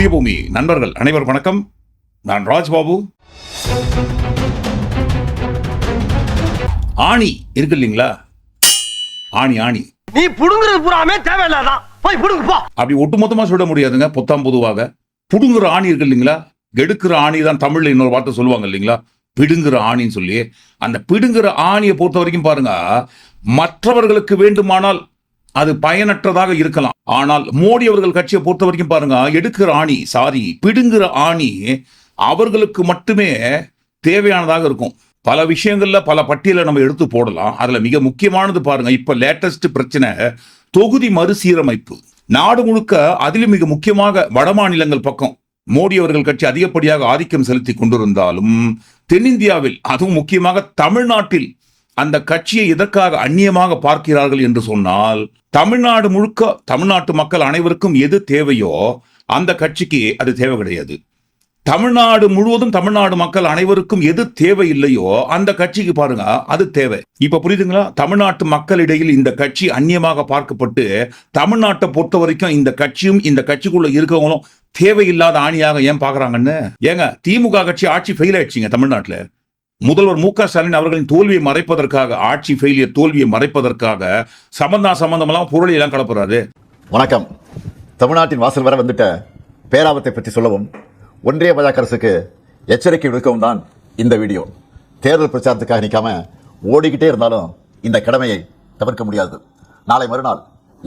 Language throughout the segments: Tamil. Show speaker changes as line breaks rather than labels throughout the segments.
புதியபூமி நண்பர்கள் அனைவரும் வணக்கம். நான் ராஜ்பாபு. ஆணி இருக்கு இல்லைங்களா, ஆணி
நீ புடுங்குறது பூராமே தேவையில்லாதான், போய் புடுங்கு போ.
அப்படி ஒட்டுமொத்தமா சொல்ல முடியாதுங்க. பொத்தாம் பொதுவாக புடுங்குற ஆணி இருக்கு இல்லைங்களா, எடுக்கிற ஆணி தான் தமிழ்ல இன்னொரு வார்த்தை சொல்லுவாங்க இல்லைங்களா, பிடுங்குற ஆணின்னு சொல்லி. அந்த பிடுங்குற ஆணியை பொறுத்த வரைக்கும் பாருங்க, மற்றவர்களுக்கு வேண்டுமானால் அது பயனற்றதாக இருக்கலாம். ஆனால் மோடி அவர்கள் கட்சியை பொறுத்த வரைக்கும் பாருங்க, எடுக்கிற ஆணி பிடுங்குற ஆணி அவர்களுக்கு மட்டுமே தேவையானதாக இருக்கும். பல விஷயங்கள்ல பல பட்டியலை நம்ம எடுத்து போடலாம். அதுல மிக முக்கியமானது பாருங்க, இப்ப லேட்டஸ்ட் பிரச்சனை தொகுதி மறுசீரமைப்பு. நாடு முழுக்க அதிலும் மிக முக்கியமாக வட மாநிலங்கள் பக்கம் மோடி அவர்கள் கட்சி அதிகப்படியாக ஆதிக்கம் செலுத்தி கொண்டிருந்தாலும், தென்னிந்தியாவில் அதுவும் முக்கியமாக தமிழ்நாட்டில் அந்த கட்சியை எதற்காக அந்நியமாக பார்க்கிறார்கள் என்று சொன்னால், தமிழ்நாடு முழுக்க தமிழ்நாட்டு மக்கள் அனைவருக்கும் எது தேவையோ அந்த கட்சிக்கு அது தேவை கிடையாது. தமிழ்நாடு முழுவதும் தமிழ்நாடு மக்கள் அனைவருக்கும் எது தேவை இல்லையோ அந்த கட்சிக்கு பாருங்க அது தேவை. இப்ப புரியுதுங்களா? தமிழ்நாட்டு மக்களிடையில் இந்த கட்சி அந்நியமாக பார்க்கப்பட்டு, தமிழ்நாட்டை பொறுத்த வரைக்கும் இந்த கட்சியும் இந்த கட்சிக்குள்ள இருக்கவங்களும் தேவையில்லாத ஆணியாக ஏன் பாக்குறாங்கன்னு. ஏங்க, திமுக கட்சி ஆட்சி ஃபெயில் ஆயிடுச்சுங்க தமிழ்நாட்டுல. முதல்வர் மு.க. ஸ்டாலின் அவர்களின் தோல்வியை மறைப்பதற்காக, ஆட்சி ஃபெயிலியர் தோல்வியை மறைப்பதற்காக சம்பந்தமெல்லாம் பொருளை எல்லாம் கலப்புறாரு.
வணக்கம். தமிழ்நாட்டின் வாசல் வர வந்துட்ட பேராபத்தை பற்றி சொல்லவும், ஒன்றிய பாஜக அரசுக்கு எச்சரிக்கை விடுக்கவும் தான் இந்த வீடியோ. தேர்தல் பிரச்சாரத்துக்காக நிற்காம ஓடிக்கிட்டே இருந்தாலும் இந்த கடமையை தவிர்க்க முடியாது. நாளை மறுநாள்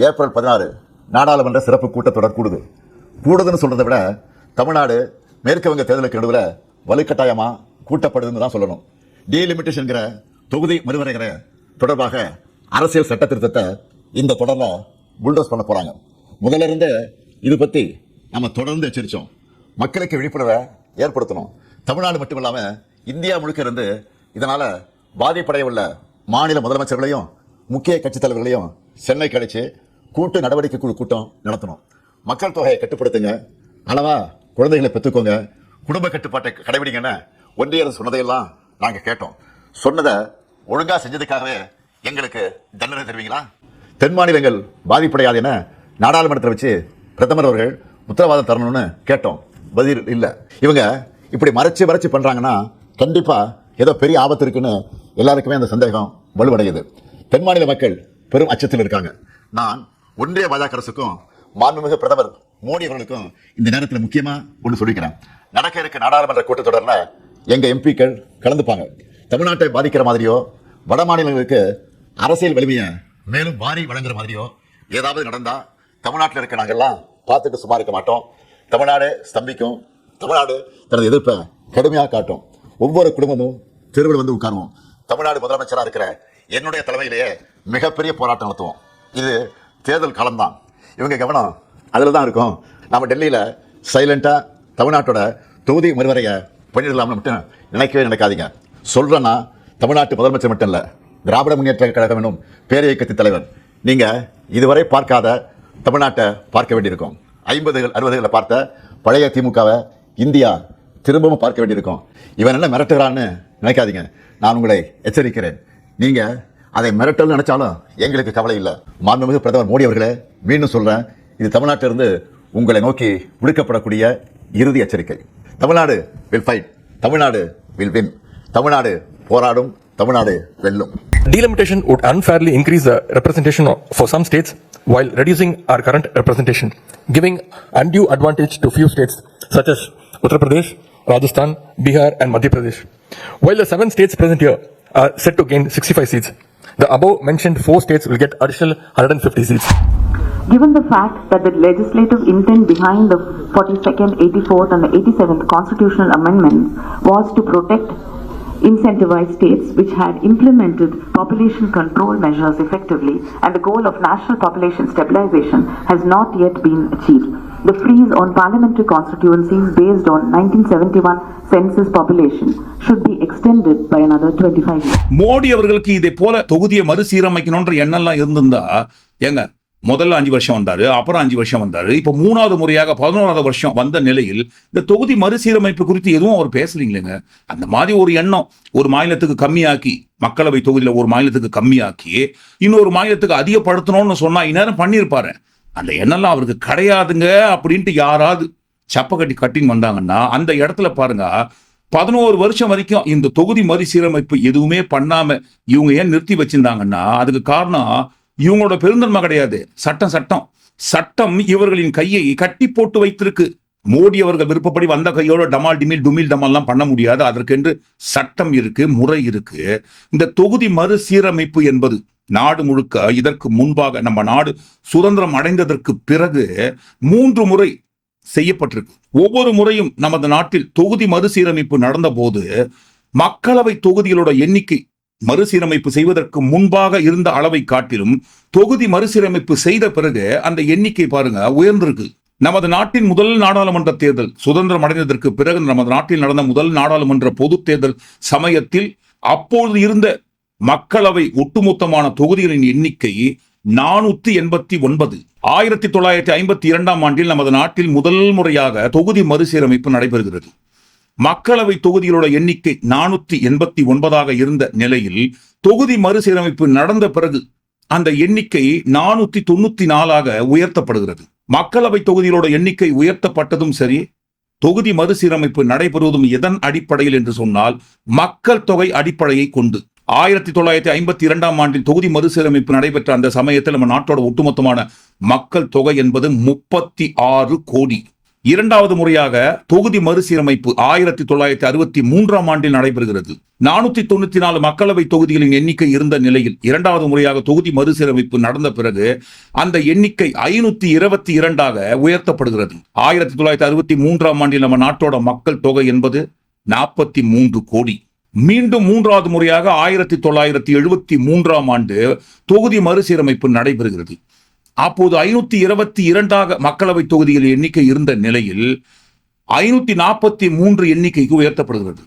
ஏப்ரல் 16 நாடாளுமன்ற சிறப்பு கூட்டத்தொடர் கூடுதுன்னு சொல்றதை விட, தமிழ்நாடு மேற்கு வங்க தேர்தலுக்கு நடுவில் வலுக்கட்டாயமா கூட்டப்படுதுன்னு தான் சொல்லணும். டீலிமிட்டேஷன்கிற தொகுதி மறுவரைகிற தொடர்பாக அரசியல் சட்ட திருத்தத்தை இந்த தொடர்ல புல்டோஸ் பண்ண போறாங்க. முதல்ல இருந்து இது பத்தி நம்ம தொடர்ந்து எச்சரிச்சோம். மக்களுக்கு விழிப்புணர்வை ஏற்படுத்தணும். தமிழ்நாடு மட்டுமில்லாம இந்தியா முழுக்க இருந்து இதனால பாதிப்படைய உள்ள மாநில முதலமைச்சர்களையும் முக்கிய கட்சி தலைவர்களையும் சென்னை கழிச்சு கூட்டு நடவடிக்கை குழு கூட்டம் நடத்தணும். மக்கள் தொகையை கட்டுப்படுத்துங்க, அளவா குழந்தைகளை பெற்றுக்கோங்க, குடும்ப கட்டுப்பாட்டை கடைபிடிங்கன்னு ஒன்றிய அரசு சொன்னதையெல்லாம் நாங்கள் கேட்டோம். சொன்னதை ஒழுங்கா செஞ்சதுக்காகவே எங்களுக்கு தண்டனை தருவீங்களா? தென் மாநிலங்கள் பாதிப்படையாது என நாடாளுமன்றத்தில் வச்சு பிரதமர் அவர்கள் உத்தரவாதம் தரணும்னு கேட்டோம். பதில் இல்லை. இவங்க இப்படி மறைச்சு பண்றாங்கன்னா கண்டிப்பா ஏதோ பெரிய ஆபத்து இருக்குன்னு எல்லாருக்குமே அந்த சந்தேகம் வலுவடையுது. தென் மாநில மக்கள் பெரும் அச்சத்தில் இருக்காங்க. நான் ஒன்றிய பாஜக அரசுக்கும் மாண்புமிகு பிரதமர் மோடி அவர்களுக்கும் இந்த நேரத்தில் முக்கியமா ஒன்று சொல்லிக்கிறேன். நடக்க இருக்க நாடாளுமன்ற கூட்டத்தொடர்ல எங்க எம்பிக்கள் கலந்துப்பாங்க. தமிழ்நாட்டை பாதிக்கிற மாதிரியோ, வட மாநிலங்களுக்கு அரசியல் வலிமையை மேலும் வாரி வழங்குற மாதிரியோ ஏதாவது நடந்தா தமிழ்நாட்டில் இருக்க நாங்கெல்லாம் பார்த்துட்டு சும்மா இருக்க மாட்டோம். தமிழ்நாடு ஸ்தம்பிக்கும். தமிழ்நாடு தனது எதிர்ப்பை கடுமையாக காட்டும். ஒவ்வொரு குடும்பமும் தெருவில் வந்து உட்காருவோம். தமிழ்நாடு முதலமைச்சராக இருக்கிற என்னுடைய தலைமையிலேயே மிகப்பெரிய போராட்டம் நடத்துவோம். இது தேர்தல் காலம்தான். இவங்க கவனம் அதில் தான் இருக்கும். நம்ம டெல்லியில் சைலண்டாக தமிழ்நாட்டோட தொகுதி மறுவரையை பண்ணிடலாம்னு மட்டும் நினைக்கவே நினைக்காதீங்க. சொல்றேன்னா, தமிழ்நாட்டு முதலமைச்சர் மட்டும் இல்லை, திராவிட முன்னேற்ற கழகம் என்னும் பேர் இயக்கத்தின் தலைவர், நீங்க இதுவரை பார்க்காத தமிழ்நாட்டை பார்க்க வேண்டியிருக்கும். 50கள் 60களில் பார்த்த பழைய திமுகவை இந்தியா திரும்பவும் பார்க்க வேண்டியிருக்கும். இவன் என்ன மிரட்டுகிறான்னு நினைக்காதீங்க. நான் உங்களை எச்சரிக்கிறேன். நீங்க அதை மிரட்டல் நினைச்சாலும் எங்களுக்கு கவலை இல்லை. மாண்புமிகு பிரதமர் மோடி அவர்களே, மீண்டும் சொல்றேன், இது தமிழ்நாட்டிலிருந்து உங்களை நோக்கி விடுக்கப்படக்கூடிய இறுதி எச்சரிக்கை. Tamil Nadu will fight. Tamil Nadu will win. Tamil Nadu போராடும். தமிழ்நாடு வெல்லும்.
Delimitation would unfairly increase the representation for some states while reducing our current representation, giving undue advantage to few states such as Uttar Pradesh, Rajasthan, Bihar and Madhya Pradesh. While the 7 states present here are set to gain 65 seats, the above mentioned 4 states will get additional 150 seats.
Given the fact that the legislative intent behind the 42nd, 84th and the 87th constitutional amendments was to protect incentivized states which had implemented population control measures effectively, and the goal of national population stabilization has not yet been achieved, the freeze on parliamentary constituencies based on 1971 census population should be extended by another 25 years.
Modi அவர்களுக்கு இதை போல தொகுதியை மறுசீரமைக்கணும்ன்ற எண்ணெல்லாம் இருந்திருந்தா, ஏங்க முதல்ல 5 வருஷம் வந்தாரு, அப்புறம் 5 வருஷம் வந்தாரு, இப்ப 3வது முறையாக 11வது வருஷம் வந்த நிலையில் இந்த தொகுதி மறுசீரமைப்பு குறித்து எதுவும் அவர் பேசலீங்களேங்க. அந்த மாதிரி ஒரு எண்ணம் ஒரு மாநிலத்துக்கு கம்மியாக்கி, மக்களவை தொகுதியில ஒரு மாநிலத்துக்கு கம்மியாக்கி இன்னொரு மாநிலத்துக்கு அதிகப்படுத்தணும்னு சொன்னா இந்நேரம் பண்ணியிருப்பாரு. அந்த எண்ணெல்லாம் அவருக்கு கிடையாதுங்க அப்படின்ட்டு யாராவது சப்ப கட்டின்னு வந்தாங்கன்னா அந்த இடத்துல பாருங்க 11 வருஷம் வரைக்கும் இந்த தொகுதி மறுசீரமைப்பு எதுவுமே பண்ணாம இவங்க ஏன் நிறுத்தி வச்சிருந்தாங்கன்னா அதுக்கு காரணம் இவங்களோட பெருந்தன்மை கிடையாது. சட்டம் இவர்களின் கையை கட்டி போட்டு வைத்திருக்கு. மோடி அவர்கள் விருப்பப்படி வந்த கையோட டமால் டிமில் டுமில் டமால்லாம் பண்ண முடியாது. அதற்கென்று சட்டம் இருக்கு, முறை இருக்கு. இந்த தொகுதி மறுசீரமைப்பு என்பது நாடு முழுக்க இதற்கு முன்பாக நம்ம நாடு சுதந்திரம் அடைந்ததற்கு பிறகு 3 முறை செய்யப்பட்டிருக்கு. ஒவ்வொரு முறையும் நமது நாட்டில் தொகுதி மறுசீரமைப்பு நடந்த போது மக்களவை தொகுதிகளோட எண்ணிக்கை மறுசீரமைப்பு செய்வதற்கு முன்பாக இருந்த அளவை காட்டிலும் தொகுதி மறுசீரமைப்பு செய்த பிறகு அந்த எண்ணிக்கை பாருங்க உயர்ந்திருக்கு. நமது நாட்டின் முதல் நாடாளுமன்ற தேர்தல் சுதந்திரம் அடைந்ததற்கு பிறகு நமது நாட்டில் நடந்த முதல் நாடாளுமன்ற பொது தேர்தல் சமயத்தில் அப்பொழுது இருந்த மக்களவை ஒட்டுமொத்தமான தொகுதிகளின் எண்ணிக்கை 489. 1952ஆம் ஆண்டில் நமது நாட்டில் முதல் முறையாக தொகுதி மறுசீரமைப்பு நடைபெறுகிறது. மக்களவை தொகுதிகளோட எண்ணிக்கை 489ஆக இருந்த நிலையில் தொகுதி மறுசீரமைப்பு நடந்த பிறகு அந்த எண்ணிக்கை 494ஆக உயர்த்தப்படுகிறது. மக்களவை தொகுதிகளோட எண்ணிக்கை உயர்த்தப்பட்டதும் சரி, தொகுதி மறுசீரமைப்பு நடைபெறுவதும் எதன் அடிப்படையில் என்று சொன்னால் மக்கள் தொகை அடிப்படையை கொண்டு. 1952ஆம் ஆண்டில் தொகுதி மறுசீரமைப்பு நடைபெற்ற அந்த சமயத்தில் நம்ம நாட்டோட ஒட்டுமொத்தமான மக்கள் தொகை என்பது 36 கோடி. இரண்டாவது முறையாக தொகுதி மறுசீரமைப்பு 1963ஆம் ஆண்டில் நடைபெறுகிறது. 494 மக்களவை தொகுதிகளின் எண்ணிக்கை இருந்த நிலையில் இரண்டாவது முறையாக தொகுதி மறுசீரமைப்பு நடந்த பிறகு அந்த எண்ணிக்கை 522ஆக உயர்த்தப்படுகிறது. 1963ஆம் ஆண்டில் நம்ம நாட்டோட மக்கள் தொகை என்பது 43 கோடி. மீண்டும் மூன்றாவது முறையாக 1973ஆம் ஆண்டு தொகுதி மறுசீரமைப்பு நடைபெறுகிறது. அப்போது 522ஆக மக்களவை தொகுதிகளின் எண்ணிக்கை இருந்த நிலையில் 543 எண்ணிக்கைக்கு உயர்த்தப்படுகிறது.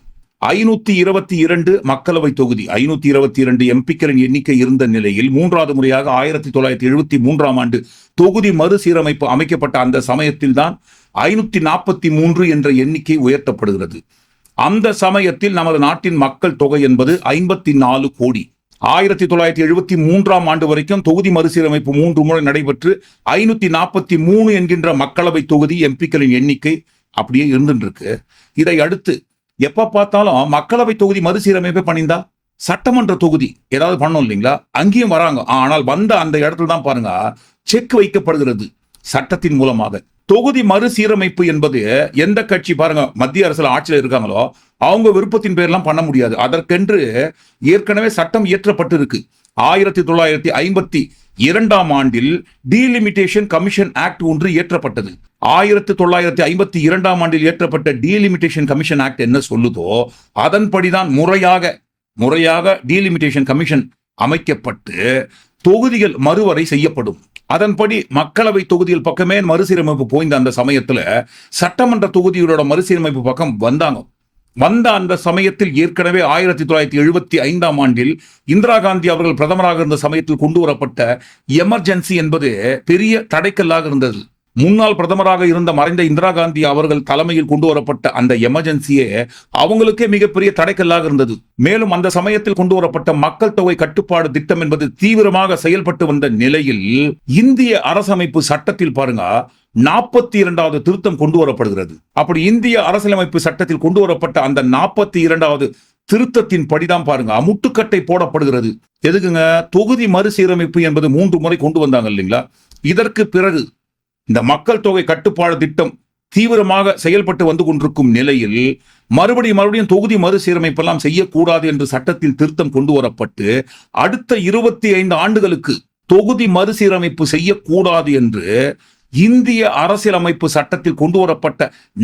522 மக்களவை தொகுதி 522 எம்பிக்களின் எண்ணிக்கை இருந்த நிலையில் மூன்றாவது முறையாக 1973ஆம் ஆண்டு தொகுதி மறுசீரமைப்பு அமைக்கப்பட்ட அந்த சமயத்தில் தான் 543 என்ற எண்ணிக்கை உயர்த்தப்படுகிறது. அந்த சமயத்தில் நமது நாட்டின் மக்கள் தொகை என்பது 54 கோடி. 1973ஆம் ஆண்டு வரைக்கும் தொகுதி மறுசீரமைப்பு 3 முறை நடைபெற்று 543 என்கின்ற மக்களவை தொகுதி எம்பிக்களின் எண்ணிக்கை அப்படியே இருந்துருக்கு. இதை அடுத்து எப்ப பார்த்தாலும் மக்களவை தொகுதி மறுசீரமைப்பை பண்ணிந்தா சட்டமன்ற தொகுதி ஏதாவது பண்ணோம் இல்லைங்களா, அங்கேயும் வராங்க. ஆனால் வந்த அந்த இடத்துல தான் பாருங்க செக் வைக்கப்படுகிறது சட்டத்தின் மூலமாக. தொகுதி மறுசீரமைப்பு என்பது எந்த கட்சி பாருங்க மத்திய அரசுல ஆட்சியில் இருக்காங்களோ அவங்க விருப்பத்தின் பேர்லாம் பண்ண முடியாது. அதற்கென்று ஏற்கனவே சட்டம் இயற்றப்பட்டு இருக்கு. 1952ஆம் ஆண்டில் டீலிமிட்டேஷன் கமிஷன் ஆக்ட் ஒன்று இயற்றப்பட்டது. 1952ஆம் ஆண்டில் இயற்றப்பட்ட டீலிமிட்டேஷன் கமிஷன் ஆக்ட் என்ன சொல்லுதோ அதன்படிதான் முறையாக டீலிமிட்டேஷன் கமிஷன் அமைக்கப்பட்டு தொகுதிகள் மறுவரை செய்யப்படும். அதன்படி மக்களவை தொகுதிகள் பக்கமே மறுசீரமைப்பு போய்ந்த அந்த சமயத்துல சட்டமன்ற தொகுதிகளோட மறுசீரமைப்பு பக்கம் வந்த அந்த சமயத்தில் ஏற்கனவே 1975ஆம் ஆண்டில் இந்திரா காந்தி அவர்கள் பிரதமராக இருந்த சமயத்தில் கொண்டு வரப்பட்ட எமர்ஜென்சி என்பது பெரிய தடைக்கல்லாக இருந்தது. முன்னாள் பிரதமராக இருந்த மறைந்த இந்திரா காந்தி அவர்கள் தலைமையில் கொண்டு வரப்பட்ட அந்த எமர்ஜென்சியே அவங்களுக்கே மிகப்பெரிய தடைக்கல்லாக இருந்தது. மேலும் அந்த சமயத்தில் கொண்டு வரப்பட்ட மக்கள் தொகை கட்டுப்பாடு திட்டம் என்பது தீவிரமாக செயல்பட்டு வந்த நிலையில் இந்திய அரசமைப்பு சட்டத்தில் பாருங்க 42வது திருத்தம் கொண்டு வரப்படுகிறது. அப்படி இந்திய அரசியலமைப்பு சட்டத்தில் கொண்டு வரப்பட்ட அந்த 42வது திருத்தத்தின் படிதான் பாருங்க முட்டுக்கட்டை போடப்படுகிறது. எதுக்குங்க? தொகுதி மறுசீரமைப்பு என்பது 3 முறை கொண்டு வந்தாங்க இல்லைங்களா. இதற்கு பிறகு இந்த மக்கள் தொகை கட்டுப்பாடு திட்டம் தீவிரமாக செயல்பட்டு வந்து கொண்டிருக்கும் நிலையில் மறுபடியும் தொகுதி மறுசீரமைப்பெல்லாம் செய்யக்கூடாது என்று சட்டத்தில் திருத்தம் கொண்டு வரப்பட்டு அடுத்த 25 ஆண்டுகளுக்கு தொகுதி மறுசீரமைப்பு செய்யக்கூடாது என்று இந்திய அரசியலமைப்பு சட்டத்தில் கொண்டு வரப்பட்ட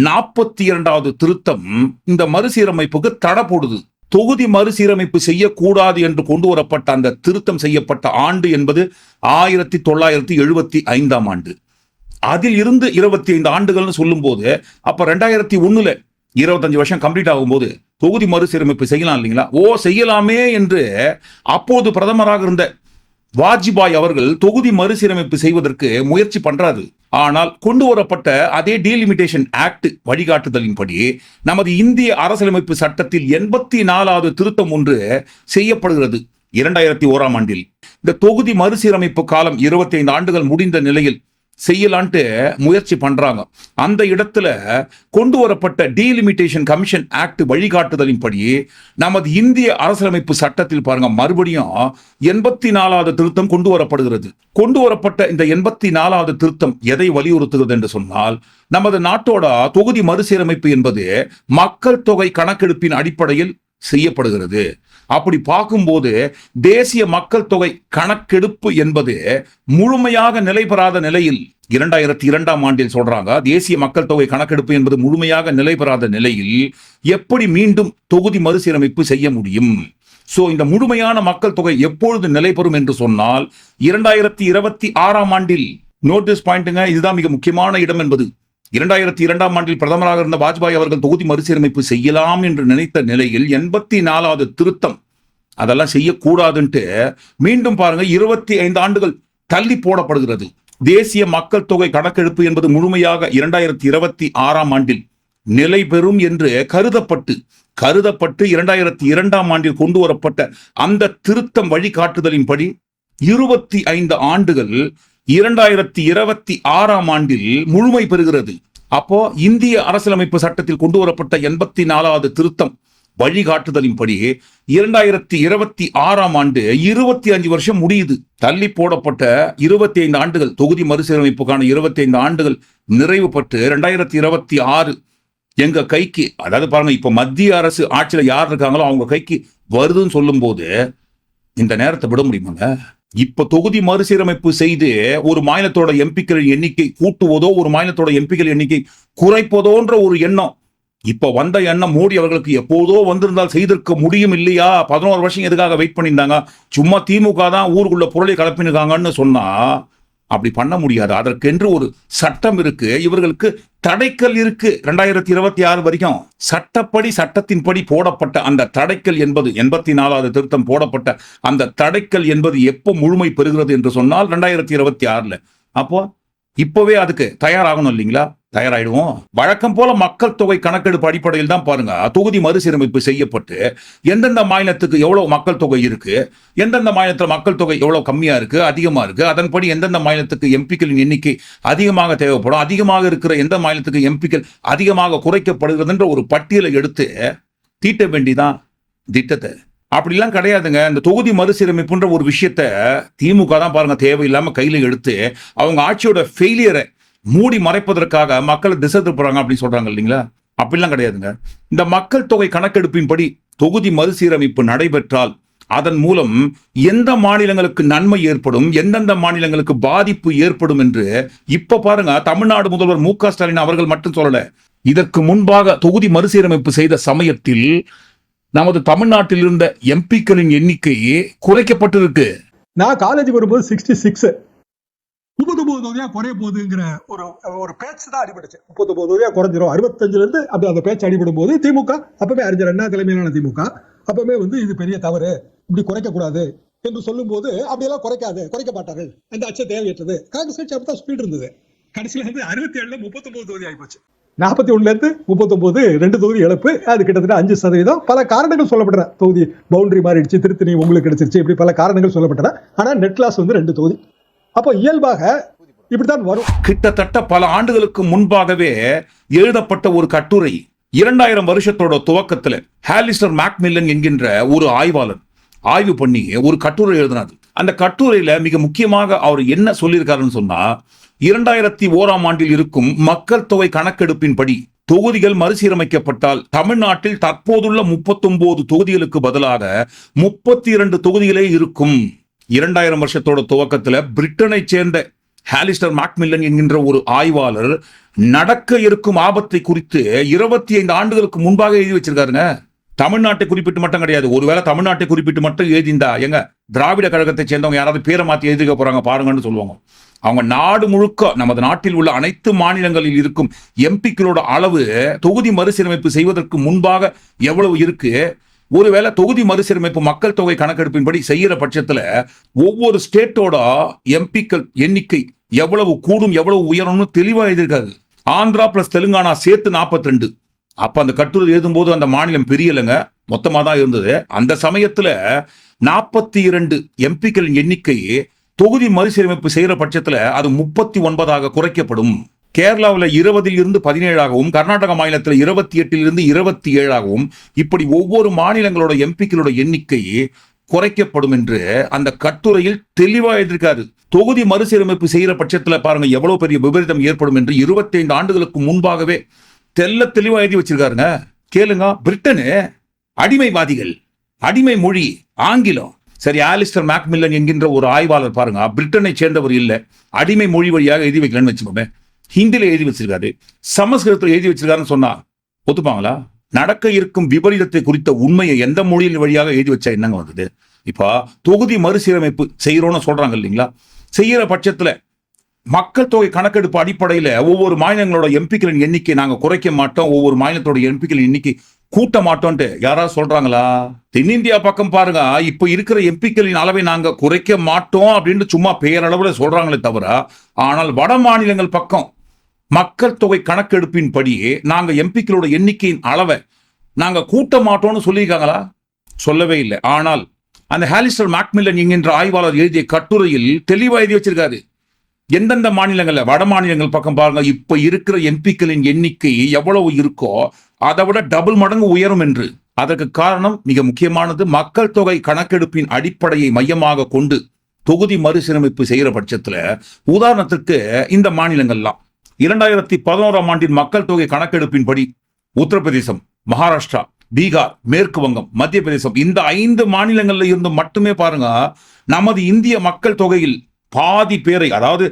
42வது திருத்தம் இந்த மறுசீரமைப்புக்கு தடை போடுது. தொகுதி மறுசீரமைப்பு செய்யக்கூடாது என்று கொண்டு வரப்பட்ட அந்த திருத்தம் செய்யப்பட்ட ஆண்டு என்பது 1975ஆம் ஆண்டு. அதில் இருந்து 25 ஆண்டுகள்னு சொல்லும் போது அப்ப 2001 25 வருஷம் கம்ப்ளீட் ஆகும்போது தொகுதி மறுசீரமைப்பு செய்யலாம் இல்லைங்களா. செய்யலாமே என்று அப்போது பிரதமராக இருந்த வாஜ்பாய் அவர்கள் தொகுதி மறுசீரமைப்பு செய்வதற்கு முயற்சி பண்றாரு. ஆனால் கொண்டு வரப்பட்ட அதே டீலிமிட்டேஷன் ஆக்ட் வழிகாட்டுதலின்படி நமது இந்திய அரசியலமைப்பு சட்டத்தில் 84வது திருத்தம் ஒன்று செய்யப்படுகிறது 2001ஆம் ஆண்டில். இந்த தொகுதி மறுசீரமைப்பு காலம் 25 ஆண்டுகள் முடிந்த நிலையில் செய்யலான்ட்டு முயற்சி பண்றாங்க. அந்த இடத்துல கொண்டு வரப்பட்ட டீலிமிட்டேஷன் கமிஷன் ஆக்ட் வழிகாட்டுதலின்படி நமது இந்திய அரசியலமைப்பு சட்டத்தில் பாருங்க மறுபடியும் 84வது திருத்தம் கொண்டு வரப்படுகிறது. கொண்டு வரப்பட்ட இந்த 84வது திருத்தம் எதை வலியுறுத்துகிறது என்று சொன்னால், நமது நாட்டோட தொகுதி மறுசீரமைப்பு என்பது மக்கள் தொகை கணக்கெடுப்பின் அடிப்படையில் செய்யப்படுகிறது. அப்படி பார்க்கும்போது தேசிய மக்கள் தொகை கணக்கெடுப்பு என்பது முழுமையாக நிலை பெறாத நிலையில் 2002ஆம் ஆண்டில் சொல்றாங்க, தேசிய மக்கள் தொகை கணக்கெடுப்பு என்பது முழுமையாக நிலை பெறாத நிலையில் எப்படி மீண்டும் தொகுதி மறுசீரமைப்பு செய்ய முடியும்? சோ இந்த முழுமையான மக்கள் தொகை எப்பொழுது நிலை பெறும் என்று சொன்னால் 2026ஆம் ஆண்டில். நோட்டீஸ் பாயிண்ட்டுங்க, இதுதான் மிக முக்கியமான இடம் என்பது. 2002ஆம் ஆண்டில் பிரதமராக இருந்த வாஜ்பாய் அவர்கள் தொகுதி மறுசீரமைப்பு செய்யலாம் என்று நினைத்த நிலையில் 84வது திருத்தம் அதெல்லாம் செய்யக்கூடாதுன்ட்டு மீண்டும் பாருங்க 25 ஆண்டுகள் தள்ளி போடப்படுகிறது. தேசிய மக்கள் தொகை கணக்கெடுப்பு என்பது முழுமையாக 2026ஆம் ஆண்டில் நிலை பெறும் என்று கருதப்பட்டு 2002ஆம் ஆண்டில் கொண்டு வரப்பட்ட அந்த திருத்தம் வழிகாட்டுதலின்படி 25 ஆண்டுகள் 2026ஆம் ஆண்டில் முழுமை பெறுகிறது. அப்போ இந்திய அரசியலமைப்பு சட்டத்தில் கொண்டு வரப்பட்ட 84வது திருத்தம் வழிகாட்டுதலின்படி 2026ஆம் ஆண்டு 25 வருஷம் முடியுது. தள்ளி போடப்பட்ட 25 ஆண்டுகள், தொகுதி மறுசீரமைப்புக்கான 25 ஆண்டுகள் நிறைவு பெற்று 2026 எங்க கைக்கு, அதாவது பாருங்க இப்ப மத்திய அரசு ஆட்சியில யார் இருக்காங்களோ அவங்க கைக்கு வருதுன்னு சொல்லும் போது இந்த நேரத்தை விட முடியுமாங்க? இப்ப தொகுதி மறுசீரமைப்பு செய்து ஒரு மாநிலத்தோட எம்பிக்களின் எண்ணிக்கை கூட்டுவதோ ஒரு மாநிலத்தோட எம்பிக்கள் எண்ணிக்கை குறைப்பதோன்ற ஒரு எண்ணம் இப்ப வந்த எண்ணம் மோடி அவர்களுக்கு எப்போதோ வந்திருந்தால் செய்திருக்க முடியும் இல்லையா? 11 வருஷம் எதுக்காக வெயிட் பண்ணியிருந்தாங்க? சும்மா திமுக தான் ஊருக்குள்ள பொருளை கலப்பினுக்காங்கன்னு சொன்னா அப்படி பண்ண முடியாது. அதற்கென்று ஒரு சட்டம் இருக்கு, இவர்களுக்கு தடைக்கல் இருக்கு. 2026 வரைக்கும் சட்டப்படி சட்டத்தின்படி போடப்பட்ட அந்த தடைக்கல் என்பது 84வது திருத்தம் போடப்பட்ட அந்த தடைக்கல் என்பது எப்போ முழுமை பெறுகிறது என்று சொன்னால் 2026. அப்போ இப்பவே அதுக்கு தயாராகணும் இல்லைங்களா? தயாராயிடுவோம். வழக்கம் போல மக்கள் தொகை கணக்கெடுப்பு அடிப்படையில் தான் பாருங்க தொகுதி மறுசீரமைப்பு செய்யப்பட்டு எந்தெந்த மாநிலத்துக்கு எவ்வளவு மக்கள் தொகை இருக்கு, எந்தெந்த மாநிலத்தில் மக்கள் தொகை எவ்வளவு கம்மியா இருக்கு, அதிகமா இருக்கு, அதன்படி எந்தெந்த மாநிலத்துக்கு எம்பிக்களின் எண்ணிக்கை அதிகமாக தேவைப்படும், அதிகமாக இருக்கிற எந்த மாநிலத்துக்கு எம்பிக்கள் அதிகமாக குறைக்கப்படுகிறது என்ற ஒரு பட்டியலை எடுத்து தீட்ட வேண்டிதான் திட்டத்தை. அப்படிலாம் கிடையாதுங்க. இந்த தொகுதி மறுசீரமைப்புன்ற ஒரு விஷயத்த திமுக தான் பாருங்க தேவையில்லாம கையில எடுத்து அவங்க ஆட்சியோட ஃபெயிலியரை மூடி மறைப்பதற்காக மக்களை திசை திருப்புறாங்க அப்படின்னு சொல்றாங்க இல்லைங்களா? அப்படிலாம் கிடையாதுங்க. இந்த மக்கள் தொகை கணக்கெடுப்பின்படி தொகுதி மறுசீரமைப்பு நடைபெற்றால் அதன் மூலம் எந்த மாநிலங்களுக்கு நன்மை ஏற்படும், எந்தெந்த மாநிலங்களுக்கு பாதிப்பு ஏற்படும் என்று இப்ப பாருங்க தமிழ்நாடு முதல்வர் மு.க. ஸ்டாலின் அவர்கள் மட்டும் சொல்லல. இதற்கு முன்பாக தொகுதி மறுசீரமைப்பு செய்த சமயத்தில் நமது தமிழ்நாட்டில் இருந்த எம்பிக்களின் எண்ணிக்கையே குறைக்கப்பட்டிருக்கு.
நான் காலேஜ் வரும்போது 66 39 தொகுதியா குறைய போகுதுங்கிற ஒரு பேச்சு தான் அடிபட்டுச்சு. 39 தொகுதியா குறைஞ்சிரும் 65ல இருந்து அப்படி அந்த பேச்சு அடிபடும் போது திமுக அப்பவே அறிஞர் அண்ணா தலைமையிலான திமுக அப்பவே இது பெரிய தவறு, இப்படி குறைக்க கூடாது என்று சொல்லும் போது அப்படியெல்லாம் குறைக்க மாட்டார்கள், அந்த அச்சம் தேவையற்றது. காங்கிரஸ் கட்சி அப்படித்தான் ஸ்பீட் இருந்தது. கடைசியில 67ல 39 தொகுதி ஆயிப்போச்சு. 41ல இருந்து 39 2 தொகுதி இழப்பு. அது கிட்டத்தட்ட 5%. பல காரணங்கள் சொல்லப்பட்டன. தொகுதி பவுண்டரி மாறிடுச்சு, திருத்தணி உங்களுக்கு கிடைச்சிருச்சு, இப்படி பல காரணங்கள் சொல்லப்பட்டன. ஆனா நெட் லாஸ் 2 தொகுதி. அப்போ இயல்பாக இப்படித்தான் வரும்.
கிட்டத்தட்ட பல ஆண்டுகளுக்கு முன்பாகவே எழுதப்பட்ட ஒரு கட்டுரை 2000 வருஷத்தோட துவக்கத்துல ஹாலிஸ்டர் மேக்மில்லன் என்கின்ற ஒரு ஆய்வாளர் ஆய்வு பண்ணி ஒரு கட்டுரை எழுதினார். அந்த கட்டுரையில மிக முக்கியமாக அவர் என்ன சொல்லியிருக்காருன்னு சொன்னா, 2001ஆம் ஆண்டில் இருக்கும் மக்கள் தொகை கணக்கெடுப்பின்படி தொகுதிகள் மறுசீரமைக்கப்பட்டால் தமிழ்நாட்டில் தற்போதுள்ள 39 தொகுதிகளுக்கு பதிலாக 32 தொகுதிகளே இருக்கும். 2000 வருஷத்தோட துவக்கத்துல பிரிட்டனை சேர்ந்த ஹாலிஸ்டர் மேக்மில்லன் என்கின்ற ஒரு ஆய்வாளர் நடக்க இருக்கும் ஆபத்தை குறித்து 25 ஆண்டுகளுக்கு முன்பாக எழுதி வச்சிருக்காருங்க. தமிழ்நாட்டை குறிப்பிட்டு மட்டும் கிடையாது. ஒருவேளை தமிழ்நாட்டை குறிப்பிட்டு மட்டும் எழுதிந்தா எங்க திராவிட கழகத்தை சேர்ந்தவங்க யாராவது பேரை மாத்தி எழுதிக்க போறாங்க பாருங்கன்னு சொல்லுவாங்க. அவங்க நாடு முழுக்க நமது நாட்டில் உள்ள அனைத்து மாநிலங்களில் இருக்கும் எம்பிக்களோட அளவு தொகுதி மறுசீரமைப்பு செய்வதற்கு முன்பாக எவ்வளவு இருக்கு, ஒருவேளை தொகுதி மறுசீரமைப்பு மக்கள் தொகை கணக்கெடுப்பின்படி செய்யற பட்சத்துல ஒவ்வொரு ஸ்டேட்டோட எம்பிக்கள் எண்ணிக்கை எவ்வளவு கூடும் எவ்வளவு உயரும்னு தெளிவா எழுதியிருக்காரு. ஆந்திரா பிளஸ் தெலுங்கானா சேர்த்து 42. அப்ப அந்த கட்டுரை எழுதும் போது அந்த மாநிலம் பெரியலங்க, மொத்தமா தான் இருந்தது. அந்த சமயத்துல 42 எம்பிக்களின் எண்ணிக்கை தொகுதி மறுசீரமைப்பு செய்யற பட்சத்துல அது 39 குறைக்கப்படும். கேரளாவில் 20 இருந்து 17 கர்நாடக மாநிலத்தில் 28 இருந்து 27 இப்படி ஒவ்வொரு மாநிலங்களோட எம்பிக்களோட எண்ணிக்கை குறைக்கப்படும் என்று அந்த கட்டுரையில் தெளிவா எழுதியிருக்காரு. தொகுதி மறுசீரமைப்பு செய்யற பட்சத்துல பாருங்க எவ்வளவு பெரிய விபரீதம் ஏற்படும் என்று 25 ஆண்டுகளுக்கு முன்பாகவே தெல்ல தெளிவா எழுதி வச்சிருக்காருங்க. கேளுங்க, பிரிட்டனு அடிமைவாதிகள், அடிமை மொழி ஆங்கிலம். சரி, ஆலிஸ்டர் மேக்மில்லன் என்கின்ற ஒரு ஆய்வாளர் பாருங்க, பிரிட்டனை சேர்ந்தவர் இல்ல, அடிமை மொழி வழியாக எழுதி வைக்கலன்னு வச்சுக்கோமே, ஹிந்தியில எழுதி வச்சிருக்காரு, சமஸ்கிருதத்தில் எழுதி வச்சிருக்காருன்னு சொன்னா ஒத்துப்பாங்களா? நடக்க இருக்கும் விபரீதத்தை குறித்த உண்மையை எந்த மொழியின் வழியாக எழுதி வச்சா என்னங்க வந்தது? இப்ப தொகுதி மறுசீரமைப்பு செய்யறோம்னு சொல்றாங்க இல்லைங்களா, செய்யற பட்சத்துல மக்கள் தொகை கணக்கெடுப்பு அடிப்படையில ஒவ்வொரு மாநிலங்களோட எம்பிக்களின் எண்ணிக்கை நாங்க குறைக்க மாட்டோம், ஒவ்வொரு மாநிலத்தோட எம்பிக்களின் எண்ணிக்கை கூட்ட மாட்டோம்ட்டு யாராவது சொல்றாங்களா? தென்னிந்தியா பக்கம் பாருங்க, இப்ப இருக்கிற எம்பிக்களின் அளவை நாங்க குறைக்க மாட்டோம் அப்படின்னு சும்மா பெயரளவுல சொல்றாங்களே தவிர, ஆனால் வட மாநிலங்கள் பக்கம் மக்கள் தொகை கணக்கெடுப்பின் படி நாங்க எம்பிக்களோட எண்ணிக்கையின் அளவை நாங்க கூட்ட மாட்டோம்னு சொல்லியிருக்காங்களா? சொல்லவே இல்லை. ஆனால் அந்த ஆலிஸ்டர் மேக்மில்லன் என்கின்ற ஆய்வாளர் எழுதிய கட்டுரையில் தெளிவா எழுதி வச்சிருக்காரு. எந்தெந்த மாநிலங்கள்ல, வட மாநிலங்கள் பக்கம் பாருங்க, இப்ப இருக்கிற எம்பிக்களின் எண்ணிக்கை எவ்வளவு இருக்கோ அதை விட டபுள் மடங்கு உயரும் என்று. அதற்கு காரணம் மிக முக்கியமானது, மக்கள் தொகை கணக்கெடுப்பின் அடிப்படையை மையமாக கொண்டு தொகுதி மறுசீரமைப்பு செய்யற பட்சத்துல, உதாரணத்திற்கு இந்த மாநிலங்கள்லாம் 2011 ஆண்டின் மக்கள் தொகை கணக்கெடுப்பின்படி உத்தரப்பிரதேசம், மகாராஷ்டிரா, பீகார், மேற்கு வங்கம், மத்திய பிரதேசம் இந்த 5 மாநிலங்கள்ல இருந்து மட்டுமே பாருங்க நமது இந்திய மக்கள் தொகையில் பாதி பேரை, அதாவது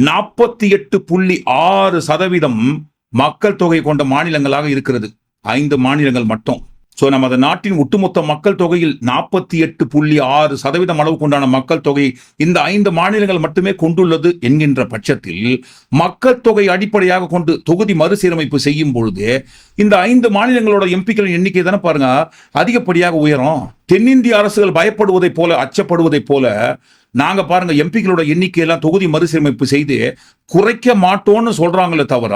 48.6% மக்கள் தொகை கொண்ட மாநிலங்களாக இருக்கிறது 5 மாநிலங்கள் மட்டும். சோ நமது நாட்டின் ஒட்டுமொத்த மக்கள் தொகையில் 48.6% அளவு கொண்டான மக்கள் தொகை இந்த 5 மாநிலங்கள் மட்டுமே கொண்டுள்ளது என்கின்ற பட்சத்தில், மக்கள் தொகை அடிப்படையாக கொண்டு தொகுதி மறுசீரமைப்பு செய்யும் பொழுது இந்த 5 மாநிலங்களோட எம்பிக்களின் எண்ணிக்கை தானே பாருங்க அதிகப்படியாக உயரும். தென்னிந்திய அரசுகள் பயப்படுவதை போல, அச்சப்படுவதை போல நாங்க பாருங்க எம்பிக்களோட எண்ணிக்கையெல்லாம் தொகுதி மறுசீரமைப்பு செய்து குறைக்க மாட்டோம்னு சொல்றாங்களே தவிர,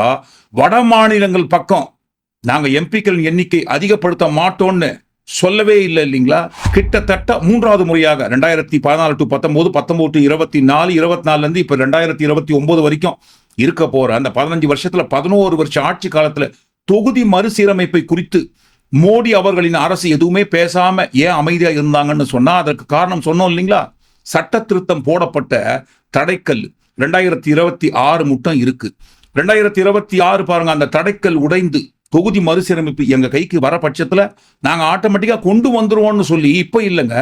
வட மாநிலங்கள் பக்கம் நாங்க எம்பிக்களின் எண்ணிக்கை அதிகப்படுத்த மாட்டோம்னு சொல்லவே இல்லை இல்லைங்களா? கிட்டத்தட்ட 3வது முறையாக 2014 to 19, 19 to 24, 24 இருந்து இப்ப 2029 வரைக்கும் இருக்க போற அந்த 15 வருஷத்துல 11 வருஷ ஆட்சி காலத்துல தொகுதி மறுசீரமைப்பை குறித்து மோடி அவர்களின் அரசு எதுவுமே பேசாம ஏன் அமைதியா இருந்தாங்கன்னு சொன்னா, அதற்கு காரணம் சொன்னோம் இல்லைங்களா? சட்ட திருத்தம் போடப்பட்ட தடைக்கல் 2026 மட்டும் இருக்கு. 2026 பாருங்க, அந்த தடைக்கல் உடைந்து தொகுதி மறுசீரமைப்பு எங்க கைக்கு வர பட்சத்துல நாங்க ஆட்டோமேட்டிக்கா கொண்டு வந்துருவோம்னு சொல்லி, இப்ப இல்லைங்க,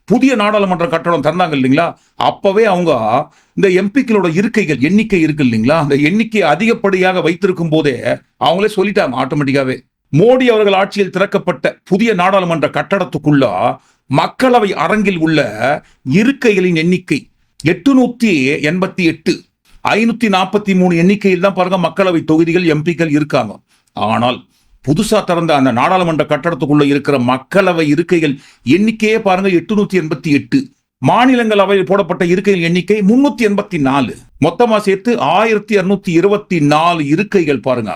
புதிய நாடாளுமன்ற கட்டடம் தந்தாங்க இல்லைங்களா, அப்பவே அவங்க இந்த எம்பிக்களோட இருக்கைகள் எண்ணிக்கை இருக்கு இல்லைங்களா, அந்த எண்ணிக்கை அதிகப்படியாக வைத்திருக்கும் போதே அவங்களே சொல்லிட்டாங்க ஆட்டோமேட்டிக்காவே. மோடி அவர்கள் ஆட்சியில் திறக்கப்பட்ட புதிய நாடாளுமன்ற கட்டடத்துக்குள்ள மக்களவை அரங்கில் உள்ள இருக்கைகளின் எண்ணிக்கை 888, 543 எண்ணிக்கையில் தான் பாருங்க மக்களவை தொகுதிகள் எம்பிக்கள் இருக்காங்க. ஆனால் புதுசா திறந்த அந்த நாடாளுமன்ற கட்டடத்துக்குள்ள இருக்கிற மக்களவை இருக்கைகள் எண்ணிக்கையே பாருங்க 888. மாநிலங்களவையில் போடப்பட்ட இருக்கைகள் எண்ணிக்கை 384. மொத்தமா சேர்த்து 1224 இருக்கைகள் பாருங்க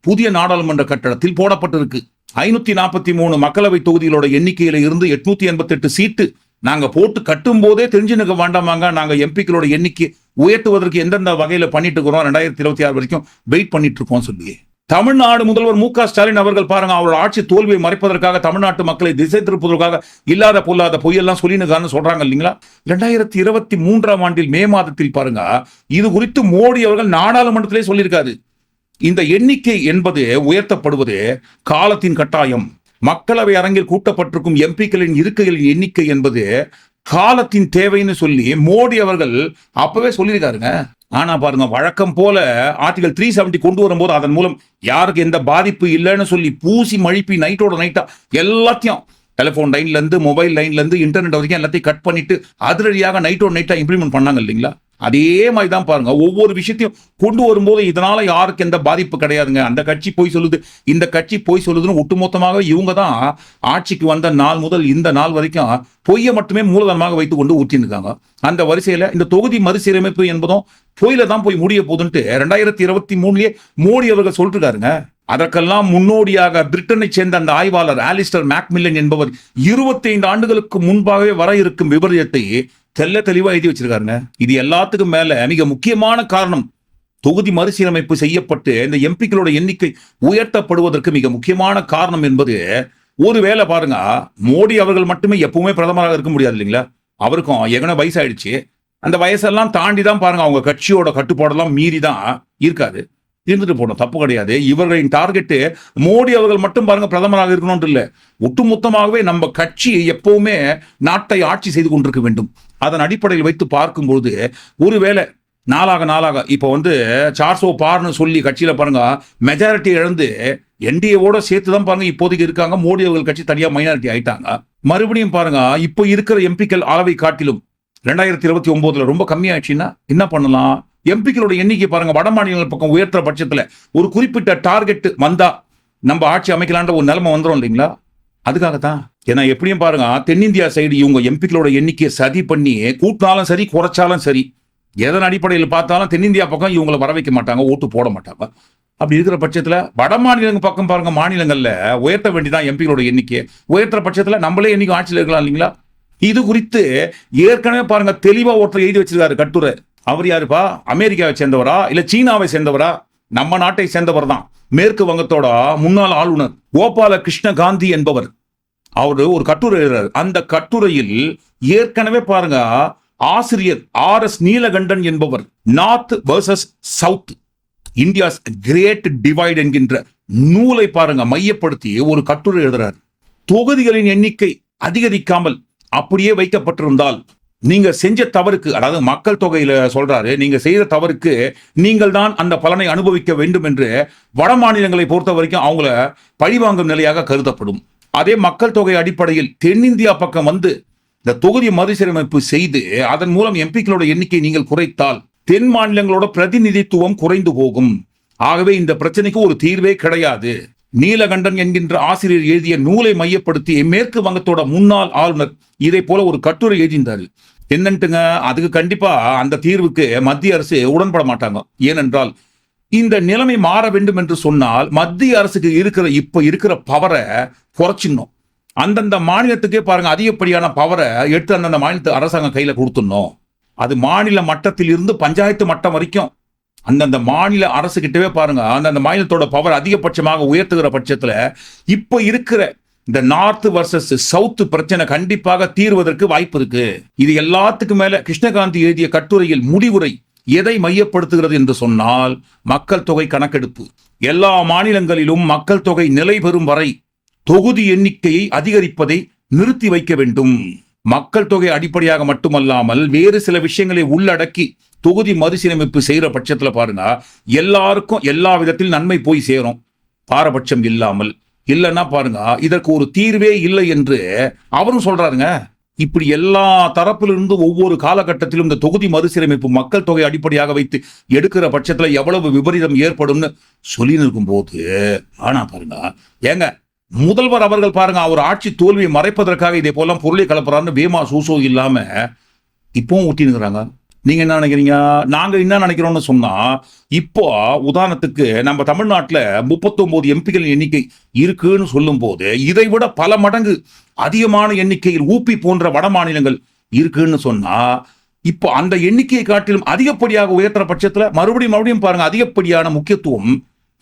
புதிய நாடாளுமன்ற கட்டடத்தில் போடப்பட்டிருக்கு. 543 மக்களவை தொகுதிகளோட எண்ணிக்கையில இருந்து 888 சீட்டு நாங்க போட்டு கட்டும் போதே தெரிஞ்சுக்க வேண்டாமாங்க, நாங்க எம்பிக்களோட எண்ணிக்கை உயர்த்துவதற்கு எந்தெந்த வகையில பண்ணிட்டு இருக்கிறோம், 2026 வரைக்கும் வெயிட் பண்ணிட்டு இருக்கோம் சொல்லி. தமிழ்நாடு முதல்வர் மு க ஸ்டாலின் அவர்கள் பாருங்க, அவரோட ஆட்சி தோல்வியை மறைப்பதற்காக, தமிழ்நாட்டு மக்களை திசை திருப்பதற்காக இல்லாத பொல்லாத பொய்யெல்லாம் சொல்லினுக்கான்னு சொல்றாங்க இல்லைங்களா? 2023 ஆண்டில் மே மாதத்தில் பாருங்க, இது குறித்து மோடி அவர்கள் நாடாளுமன்றத்திலே சொல்லியிருக்காரு. இந்த எண்ணிக்கை என்பது உயர்த்தப்படுவது காலத்தின் கட்டாயம். மக்களவை அரங்கில் கூட்டப்பட்டிருக்கும் எம்பிக்களின் இருக்கைகளின் எண்ணிக்கை என்பது காலத்தின் தேவைன்னு சொல்லி மோடி அவர்கள் அப்பவே சொல்லியிருக்காருங்க. ஆனா பாருங்க, வழக்கம் போல ஆர்டிகல் 370 கொண்டு வரும்போது அதன் மூலம் யாருக்கு எந்த பாதிப்பு இல்லைன்னு சொல்லி பூசி மழிப்பி நைட்டோட நைட்டா எல்லாத்தையும், டெலிபோன் லைன்ல இருந்து மொபைல் லைன்ல இருந்து இன்டர்நெட் வரைக்கும் எல்லாத்தையும் கட் பண்ணிட்டு அதிரடியாக நைட்டோட நைட்டா இம்ப்ளிமெண்ட் பண்ணாங்க இல்லைங்களா? அதே மாதிரி தான் பாருங்க, ஒவ்வொரு விஷயத்தையும் கொண்டு வரும்போது இதனால யாருக்கு எந்த பாதிப்பு கிடையாதுங்க, அந்த கட்சி போய் சொல்லுது, இந்த கட்சி போய் சொல்லுதுன்னு ஒட்டுமொத்தமாக இவங்க தான் ஆட்சிக்கு வந்த நாள் முதல் இந்த நாள் வரைக்கும் பொய்யை மட்டுமே மூலதனமாக வைத்துக் கொண்டு ஊற்றிருக்காங்க. அந்த வரிசையில இந்த தொகுதி மறுசீரமைப்பு என்பதும் பொய்யில தான் போய் முடிய போதுன்ட்டு 2023 மோடி அவர்கள் சொல்லிருக்காருங்க. அதற்கெல்லாம் முன்னோடியாக பிரிட்டனை சேர்ந்த அந்த ஆய்வாளர் ஆலிஸ்டர் மேக்மில்லன் என்பவர் 25 ஆண்டுகளுக்கு முன்பாகவே வர இருக்கும் விபரீதத்தை தெல்ல தெளிவா எழுதி வச்சிருக்காருங்க. இது எல்லாத்துக்கும் மேல மிக முக்கியமான காரணம், தொகுதி மறுசீரமைப்பு செய்யப்பட்டு இந்த எம்பிக்களோட எண்ணிக்கை உயர்த்தப்படுவதற்கு மிக முக்கியமான காரணம் என்பது, ஒருவேளை பாருங்க, மோடி அவர்கள் மட்டுமே எப்பவுமே பிரதமராக இருக்க முடியாது இல்லைங்களா? அவருக்கும் ஏற்கனவே வயசாயிடுச்சு. அந்த வயசெல்லாம் தாண்டி தான் பாருங்க அவங்க கட்சியோட கட்டுப்பாடெல்லாம் மீறி தான் இருக்காது. இருந்துட்டு போனோம், தப்பு கிடையாது. இவர்களின் டார்கெட்டு மோடி அவர்கள் மட்டும் பாருங்க பிரதமராக இருக்கணும்னு இல்லை, ஒட்டுமொத்தமாகவே நம்ம கட்சி எப்பவுமே நாட்டை ஆட்சி செய்து கொண்டிருக்க வேண்டும். அதன் அடிப்படையில் வைத்து பார்க்கும்போது ஒருவேளை நாளாக இப்போ வந்து 400 பார்னு சொல்லி கட்சியில பாருங்க மெஜாரிட்டி இழந்து என்டிஏவோட சேர்த்து தான் பாருங்க இப்போதைக்கு இருக்காங்க. மோடி அவர்கள் கட்சி தனியா மைனாரிட்டி ஆயிட்டாங்க. மறுபடியும் பாருங்க இப்போ இருக்கிற எம்பிக்கள் அளவை காட்டிலும் 2029 ரொம்ப கம்மியாயிடுச்சுன்னா என்ன பண்ணலாம்? எம்பிக்களோட எண்ணிக்கை பாருங்க வட மாநிலங்கள் பக்கம் உயர்த்துற பட்சத்துல ஒரு குறிப்பிட்ட டார்கெட் வந்தா நம்ம ஆட்சி அமைக்கலான்ற ஒரு நிலைமை வந்துடும் இல்லைங்களா? அதுக்காகத்தான். ஏன்னா எப்படியும் பாருங்க தென்னிந்தியா சைடு இவங்க எம்பிக்களோட எண்ணிக்கையை சதி பண்ணி கூட்டினாலும் சரி குறைச்சாலும் சரி, எதன் அடிப்படையில் பார்த்தாலும் தென்னிந்தியா பக்கம் இவங்களை வர வைக்க மாட்டாங்க, ஓட்டு போட மாட்டாங்க. அப்படி இருக்கிற பட்சத்துல வட மாநிலங்கள் பக்கம் பாருங்க மாநிலங்கள்ல உயர்த்த வேண்டிதான் எம்பிகளோட எண்ணிக்கை. உயர்த்துற பட்சத்துல நம்மளே என்னைக்கு ஆட்சியில் இருக்கலாம் இல்லைங்களா? இது குறித்து ஏற்கனவே பாருங்க தெளிவா ஒருத்தர் எழுதி வச்சிருக்காரு கட்டுரை. அவர் யாருப்பா? அமெரிக்காவை சேர்ந்தவரா இல்ல சீனாவை சேர்ந்தவரா? நம்ம நாட்டை சேர்ந்தவர் தான். மேற்கு வங்கத்தோட முன்னாள் ஆளுநர் கோபால கிருஷ்ண காந்தி என்பவர். அவரு ஒரு கட்டுரை எழுதுறாரு. அந்த கட்டுரையில் ஏற்கனவே பாருங்க ஆசிரியர் RS நீலகண்டன் என்பவர் north versus south India's great divide என்கின்ற நூலை பாருங்க மையப்படுத்தி ஒரு கட்டுரை எழுதுறாரு. தொகுதிகளின் எண்ணிக்கை அதிகரிக்காமல் அப்படியே வைக்கப்பட்டிருந்தால் நீங்க செஞ்ச தவறுக்கு, அதாவது மக்கள் தொகையில சொல்றாரு, நீங்க செய்த தவறுக்கு நீங்கள் தான் அந்த பலனை அனுபவிக்க வேண்டும் என்று வட மாநிலங்களை பொறுத்த வரைக்கும் அவங்கள பழிவாங்கும் நிலையாக கருதப்படும். அதே மக்கள் தொகை அடிப்படையில் தென்னிந்தியா பக்கம் வந்து இந்த தொகுதி மறுசீரமைப்பு செய்து அதன் மூலம் எம்பிக்களோட எண்ணிக்கை நீங்கள் குறைத்தால் தென் மாநிலங்களோட பிரதிநிதித்துவம் குறைந்து போகும். ஆகவே இந்த பிரச்சனைக்கு ஒரு தீர்வே கிடையாது. நீலகண்டன் என்கின்ற ஆசிரியர் எழுதிய நூலை மையப்படுத்தி மேற்கு வங்கத்தோட முன்னாள் ஆளுநர் இதை போல ஒரு கட்டுரை எழுதியிருந்தாரு. என்னன்ட்டுங்க, அதுக்கு கண்டிப்பா அந்த தீர்வுக்கு மத்திய அரசு உடன்பட மாட்டாங்க. ஏனென்றால் இந்த நிலைமை மாற வேண்டும் என்று சொன்னால் மத்திய அரசுக்கு இப்ப இருக்கிற பவரை குறைச்சிடணும். அந்தந்த மாநிலத்துக்கே பாருங்க அதிகப்படியான பவரை எடுத்து அந்தந்த மாநிலத்து அரசாங்கம் கையில கொடுத்துடணும். அது மாநில மட்டத்தில் இருந்து பஞ்சாயத்து மட்டம் வரைக்கும் அந்தந்த மாநில அரசு கிட்டவே பாருங்க அந்தந்த மாநிலத்தோட பவர் அதிகபட்சமாக உயர்த்துகிற பட்சத்துல இப்ப இருக்கிற இந்த நார்த் வர்சஸ் சவுத் பிரச்சனை கண்டிப்பாக தீர்வதற்கு வாய்ப்பு இருக்கு. இது எல்லாத்துக்கும் மேல கிருஷ்ணகாந்தி எழுதிய கட்டுரையில் முடிவுரை எதை மையப்படுத்துகிறது என்று சொன்னால் மக்கள் தொகை கணக்கெடுப்பு. எல்லா மாநிலங்களிலும் மக்கள் தொகை நிலை பெறும் வரை தொகுதி எண்ணிக்கையை அதிகரிப்பதை நிறுத்தி வைக்க வேண்டும். மக்கள் தொகை அடிப்படையாக மட்டுமல்லாமல் வேறு சில விஷயங்களை உள்ளடக்கி தொகுதி மறுசீரமைப்பு செய்யற பட்சத்துல பாருங்க எல்லாருக்கும் எல்லா விதத்தில் நன்மை போய் சேரும், பாரபட்சம் இல்லாமல். இல்லைன்னா பாருங்க இதற்கு ஒரு தீர்வே இல்லை என்று அவரும் சொல்றாருங்க. இப்படி எல்லா தரப்பிலிருந்து ஒவ்வொரு காலகட்டத்திலும் இந்த தொகுதி மறுசீரமைப்பு மக்கள் தொகை அடிப்படையாக வைத்து எடுக்கிற பட்சத்துல எவ்வளவு விபரீதம் ஏற்படும்னு சொல்லி நிற்கும் போது, ஆனா பாருங்க ஏங்க முதல்வர் அவர்கள் பாருங்க அவர் ஆட்சி தோல்வியை மறைப்பதற்காக இதே போல பொருளை கலப்புறாருன்னு வேமா சூசோ இல்லாம இப்பவும் ஊட்டினுங்கிறாங்க. நீங்க என்ன நினைக்கிறீங்க? நாங்க என்ன நினைக்கிறோம்னு சொன்னா, இப்போ உதாரணத்துக்கு நம்ம தமிழ்நாட்டில் 39 எம்பிக்கள் எண்ணிக்கை இருக்குன்னு சொல்லும் போது இதை விட பல மடங்கு அதிகமான எண்ணிக்கையில் ஊபி போன்ற வட மாநிலங்கள் இருக்குன்னு சொன்னா, இப்போ அந்த எண்ணிக்கையை காட்டிலும் அதிகப்படியாக உயர்த்துற பட்சத்துல மறுபடியும் பாருங்க அதிகப்படியான முக்கியத்துவம்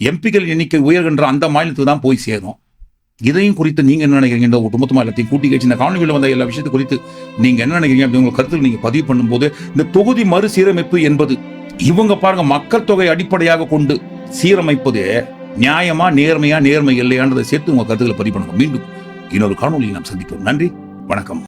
எம்பிக்கள் எண்ணிக்கை உயர்கின்ற அந்த மாநிலத்துக்கு தான் போய் சேரும். இதையும் குறித்து நீங்க என்ன நினைக்கிறீங்க? ஒட்டுமொத்தமா எல்லாத்தையும் கூட்டி கழிச்சு இந்த காணொலியில் வந்த எல்லா விஷயத்தை குறித்து நீங்க என்ன நினைக்கிறீங்க அப்படி உங்க கருத்துக்கள் நீங்க பதிவு பண்ணும்போது, இந்த தொகுதி மறுசீரமைப்பு என்பது இவங்க பாருங்க மக்கள் தொகை அடிப்படையாக கொண்டு சீரமைப்பது நியாயமா, நேர்மை இல்லையான்றதை சேர்த்து உங்க கருத்துக்களை பதிவு பண்ணுங்க. மீண்டும் இன்னொரு காணொலியில் நாம் சந்திப்போம். நன்றி, வணக்கம்.